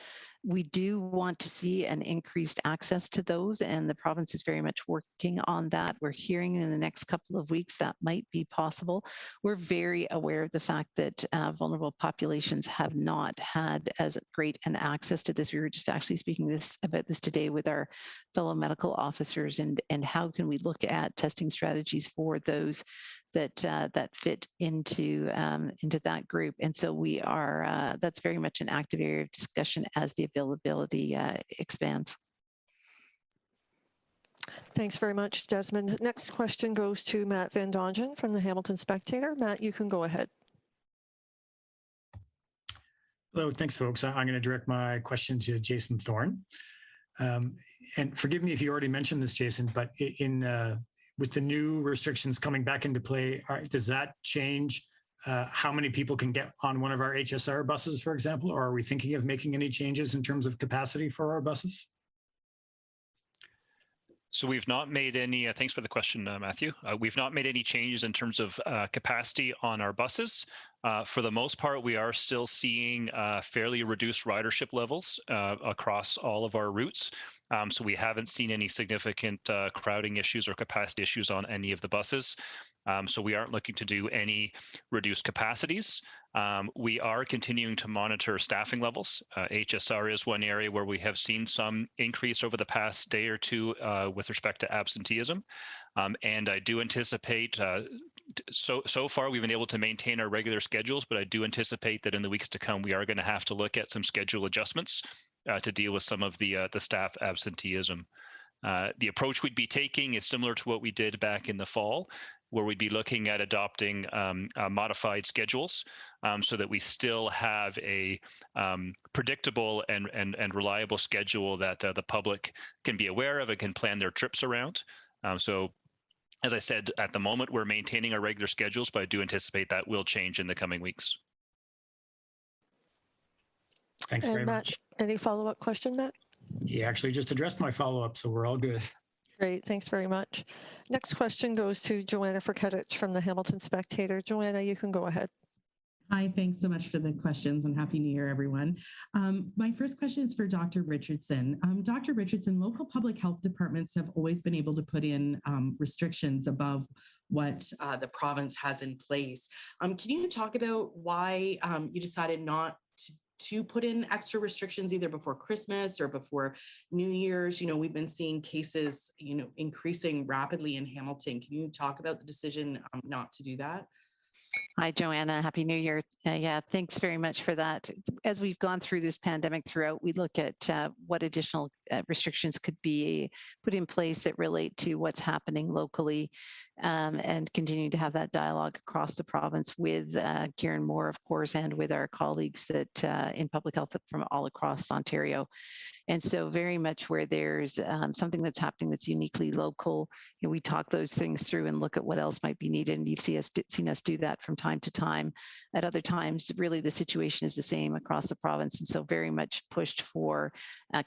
We do want to see an increased access to those, and the province is very much working on that. We're hearing in the next couple of weeks that might be possible. We're very aware of the fact that vulnerable populations have not had as great an access to this. We were just actually speaking about this today with our fellow medical officers, and how can we look at testing strategies for those that fit into that group. And so we are, that's very much an active area of discussion as the availability expands. Thanks very much, Desmond. Next question goes to Matt Van Dongen from the Hamilton Spectator. Matt, you can go ahead. Hello, thanks, folks. I'm going to direct my question to Jason Thorne. And forgive me if you already mentioned this, Jason, but with the new restrictions coming back into play, does that change how many people can get on one of our HSR buses, for example? Or are we thinking of making any changes in terms of capacity for our buses? So we've not made any, thanks for the question, Matthew. We've not made any changes in terms of capacity on our buses. For the most part, we are still seeing fairly reduced ridership levels across all of our routes. So we haven't seen any significant crowding issues or capacity issues on any of the buses. So we aren't looking to do any reduced capacities. We are continuing to monitor staffing levels. HSR is one area where we have seen some increase over the past day or two with respect to absenteeism. And I do anticipate, so far we've been able to maintain our regular schedules, but I do anticipate that in the weeks to come, we are going to have to look at some schedule adjustments to deal with some of the staff absenteeism. The approach we'd be taking is similar to what we did back in the fall, where we'd be looking at adopting modified schedules so that we still have a predictable and reliable schedule that the public can be aware of and can plan their trips around. So as I said, at the moment, we're maintaining our regular schedules, but I do anticipate that will change in the coming weeks. Thanks very much. Any follow-up question, Matt? He actually just addressed my follow-up, so we're all good. Great, thanks very much. Next question goes to Joanna Furketich from the Hamilton Spectator. Joanna, you can go ahead. Hi, thanks so much for the questions and Happy New Year, everyone. My first question is for Dr. Richardson. Dr. Richardson, local public health departments have always been able to put in restrictions above what the province has in place. Can you talk about why you decided not to put in extra restrictions either before Christmas or before New Year's? You know, we've been seeing cases, increasing rapidly in Hamilton. Can you talk about the decision not to do that? Hi, Joanna. Happy New Year. Yeah, thanks very much for that. As we've gone through this pandemic throughout, we look at what additional restrictions could be put in place that relate to what's happening locally, and continue to have that dialogue across the province with Kieran Moore, of course, and with our colleagues that in public health from all across Ontario. And so very much where there's something that's happening that's uniquely local, we talk those things through and look at what else might be needed. And you've seen us do that from time to time. At other times, really the situation is the same across the province. And so very much pushed for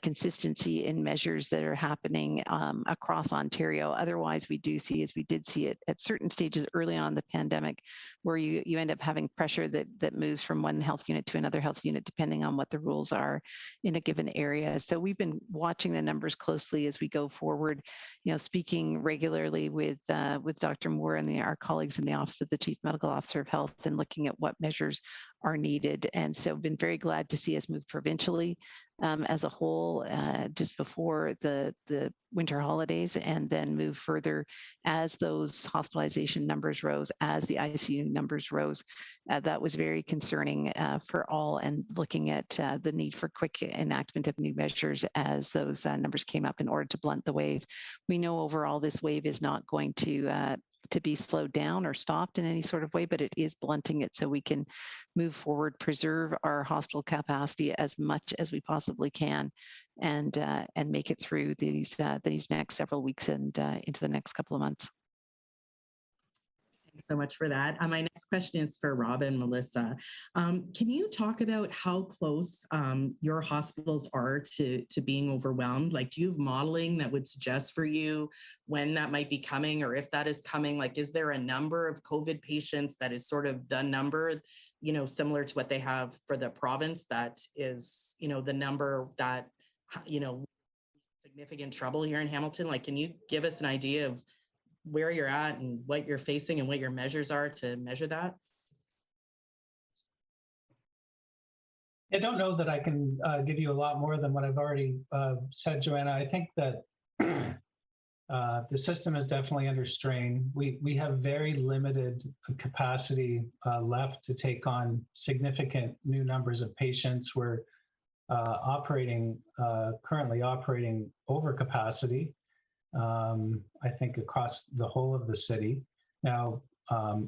consistency in measures that are happening across Ontario. Otherwise, we do see, as we did see it at certain stages early on in the pandemic, where you end up having pressure that moves from one health unit to another health unit, depending on what the rules are in a given area. So we've been watching the numbers closely as we go forward, speaking regularly with Dr. Moore and our colleagues in the Office of the Chief Medical Officer of Health, and looking at what measures are needed. And so been very glad to see us move provincially as a whole just before the winter holidays, and then move further as those hospitalization numbers rose, as the ICU numbers rose. That was very concerning for all, and looking at the need for quick enactment of new measures as those numbers came up in order to blunt the wave. We know overall this wave is not going to be slowed down or stopped in any sort of way, but it is blunting it so we can move forward, preserve our hospital capacity as much as we possibly can, and make it through these next several weeks and into the next couple of months. Thanks so much for that. My next question is for Rob and Melissa. Can you talk about how close your hospitals are to being overwhelmed? Like, do you have modeling that would suggest for you when that might be coming, or if that is coming? Like, is there a number of COVID patients that is sort of the number, similar to what they have for the province, that is, the number that, significant trouble here in Hamilton? Like, can you give us an idea of where you're at and what you're facing and what your measures are to measure that? I don't know that I can give you a lot more than what I've already said, Joanna. I think that the system is definitely under strain. We have very limited capacity left to take on significant new numbers of patients. We're currently operating over capacity. I think across the whole of the city. Now,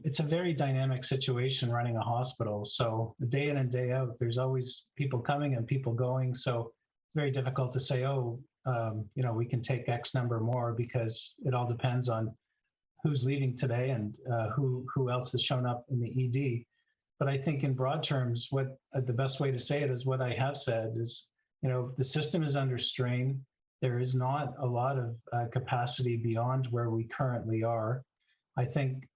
it's a very dynamic situation running a hospital. So day in and day out, there's always people coming and people going. So it's very difficult to say, we can take X number more, because it all depends on who's leaving today and who else has shown up in the ED. But I think in broad terms, what the best way to say it is what I have said is, the system is under strain. There is not a lot of capacity beyond where we currently are. I think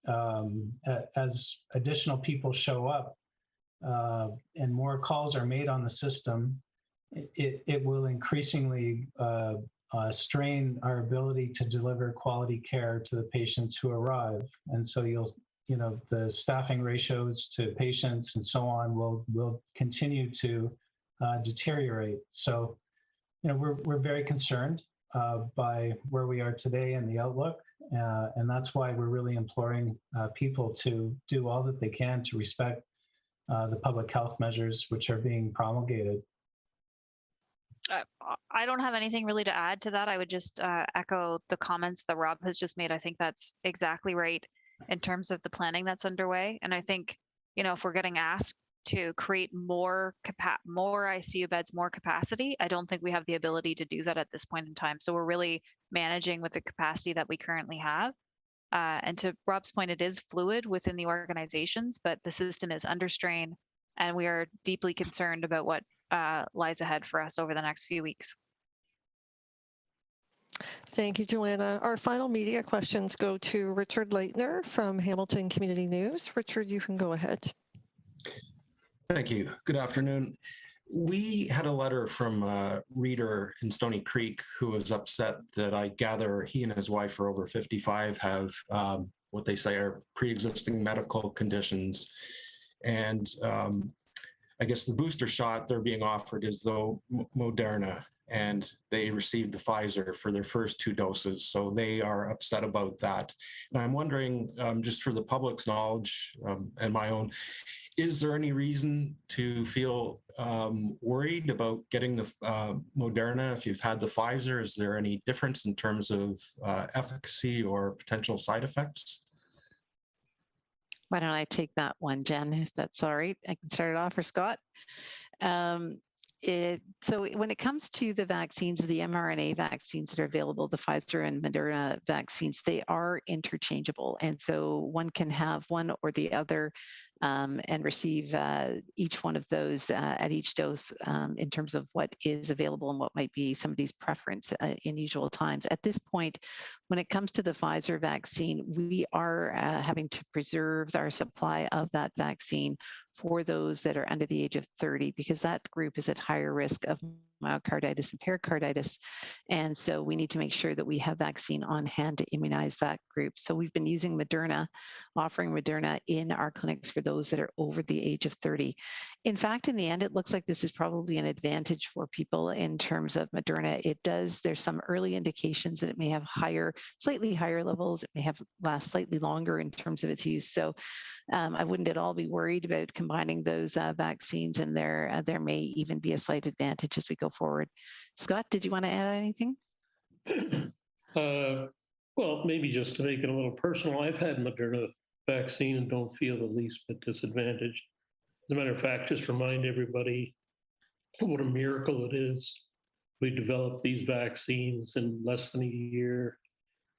as additional people show up and more calls are made on the system, it will increasingly strain our ability to deliver quality care to the patients who arrive. And so the staffing ratios to patients and so on will continue to deteriorate. So, we're very concerned by where we are today and the outlook. And that's why we're really imploring people to do all that they can to respect the public health measures which are being promulgated. I don't have anything really to add to that. I would just echo the comments that Rob has just made. I think that's exactly right in terms of the planning that's underway. And I think, if we're getting asked to create more ICU beds, more capacity, I don't think we have the ability to do that at this point in time. So we're really managing with the capacity that we currently have. And to Rob's point, it is fluid within the organizations, but the system is under strain, and we are deeply concerned about what lies ahead for us over the next few weeks. Thank you, Joanna. Our final media questions go to Richard Leitner from Hamilton Community News. Richard, you can go ahead. Thank you. Good afternoon. We had a letter from a reader in Stony Creek who was upset that I gather he and his wife are over 55, have what they say are pre-existing medical conditions. And I guess the booster shot they're being offered is the Moderna, and they received the Pfizer for their first 2 doses. So they are upset about that. And I'm wondering, just for the public's knowledge and my own, is there any reason to feel worried about getting the Moderna if you've had the Pfizer? Is there any difference in terms of efficacy or potential side effects? Why don't I take that one, Jen, if that's all right? I can start it off, or Scott. So when it comes to the vaccines, the mRNA vaccines that are available, the Pfizer and Moderna vaccines, they are interchangeable. And so one can have one or the other and receive each one of those at each dose in terms of what is available and what might be somebody's preference in usual times. At this point, when it comes to the Pfizer vaccine, we are having to preserve our supply of that vaccine for those that are under the age of 30, because that group is at higher risk of myocarditis and pericarditis. And so we need to make sure that we have vaccine on hand to immunize that group. So we've been using Moderna, offering Moderna in our clinics for those that are over the age of 30. In fact, in the end, it looks like this is probably an advantage for people in terms of Moderna. There's some early indications that it may have slightly higher levels. It may last slightly longer in terms of its use. So I wouldn't at all be worried about combining those vaccines, and there may even be a slight advantage as we go forward. Scott, did you want to add anything? Well, maybe just to make it a little personal, I've had Moderna vaccine and don't feel the least bit disadvantaged. As a matter of fact, just remind everybody what a miracle it is. We developed these vaccines in less than a year,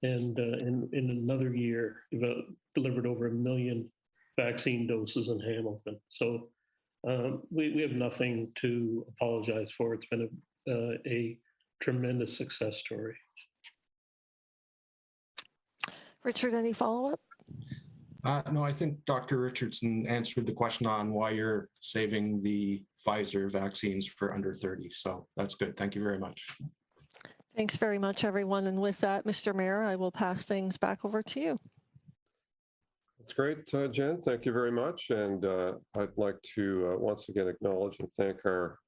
and in another year, delivered over 1 million vaccine doses in Hamilton. So we have nothing to apologize for. It's been a tremendous success story. Richard, any follow-up? No, I think Dr. Richardson answered the question on why you're saving the Pfizer vaccines for under 30. So that's good. Thank you very much. Thanks very much, everyone. And with that, Mr. Mayor, I will pass things back over to you. That's great, Jen. Thank you very much. And I'd like to once again acknowledge and thank our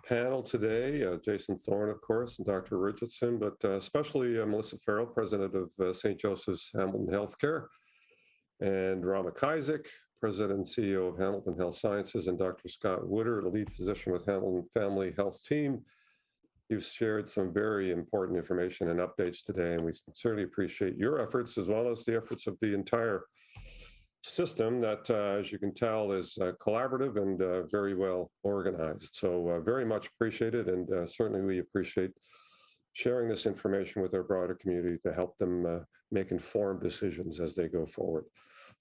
panel today, Jason Thorne, of course, and Dr. Richardson, but especially Melissa Farrell, president of St. Joseph's Hamilton Healthcare, and Rama Isaac, president and CEO of Hamilton Health Sciences, and Dr. Scott Wooder, the lead physician with Hamilton Family Health Team. You've shared some very important information and updates today, and we sincerely appreciate your efforts as well as the efforts of the entire system that, as you can tell, is collaborative and very well organized. So very much appreciated, and certainly we appreciate sharing this information with our broader community to help them make informed decisions as they go forward.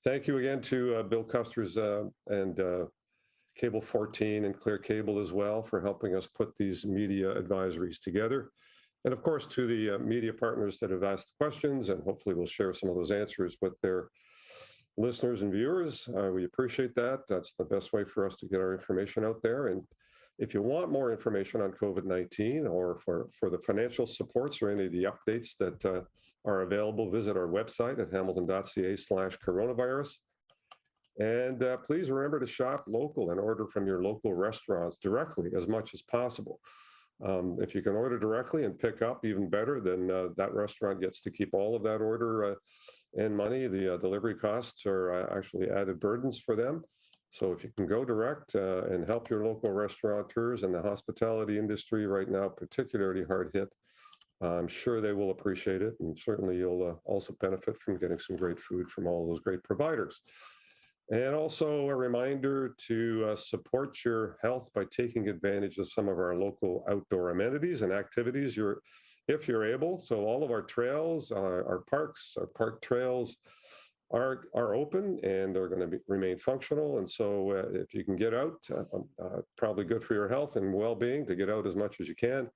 Thank you again to Bill Custers and Cable 14 and Clear Cable as well for helping us put these media advisories together. And of course, to the media partners that have asked questions, and hopefully we'll share some of those answers with their listeners and viewers. We appreciate that. That's the best way for us to get our information out there. And if you want more information on COVID-19 or for the financial supports or any of the updates that are available, visit our website at hamilton.ca/coronavirus. And please remember to shop local and order from your local restaurants directly as much as possible. If you can order directly and pick up, even better, then that restaurant gets to keep all of that order and money. The delivery costs are actually added burdens for them. So if you can go direct and help your local restaurateurs and the hospitality industry right now, particularly hard hit, I'm sure they will appreciate it. And certainly you'll also benefit from getting some great food from all those great providers. And also a reminder to support your health by taking advantage of some of our local outdoor amenities and activities if you're able. So all of our trails, our parks, our park trails are open and are going to remain functional. And so if you can get out, probably good for your health and well-being to get out as much as you can.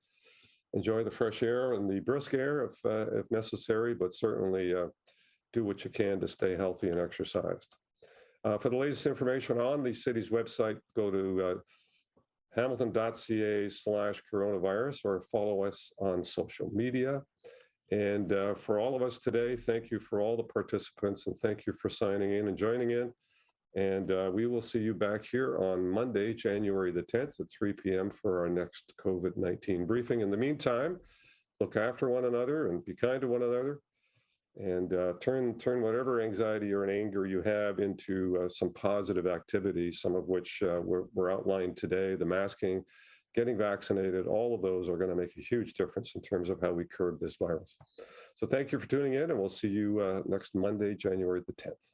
Enjoy the fresh air and the brisk air if necessary, but certainly do what you can to stay healthy and exercised. For the latest information on the city's website, go to hamilton.ca/coronavirus or follow us on social media. And for all of us today, thank you for all the participants and thank you for signing in and joining in. And we will see you back here on Monday, January the 10th at 3 p.m. for our next COVID-19 briefing. In the meantime, look after one another and be kind to one another. And turn whatever anxiety or anger you have into some positive activities, some of which were outlined today, the masking, getting vaccinated, all of those are going to make a huge difference in terms of how we curb this virus. So thank you for tuning in, and we'll see you next Monday, January the 10th.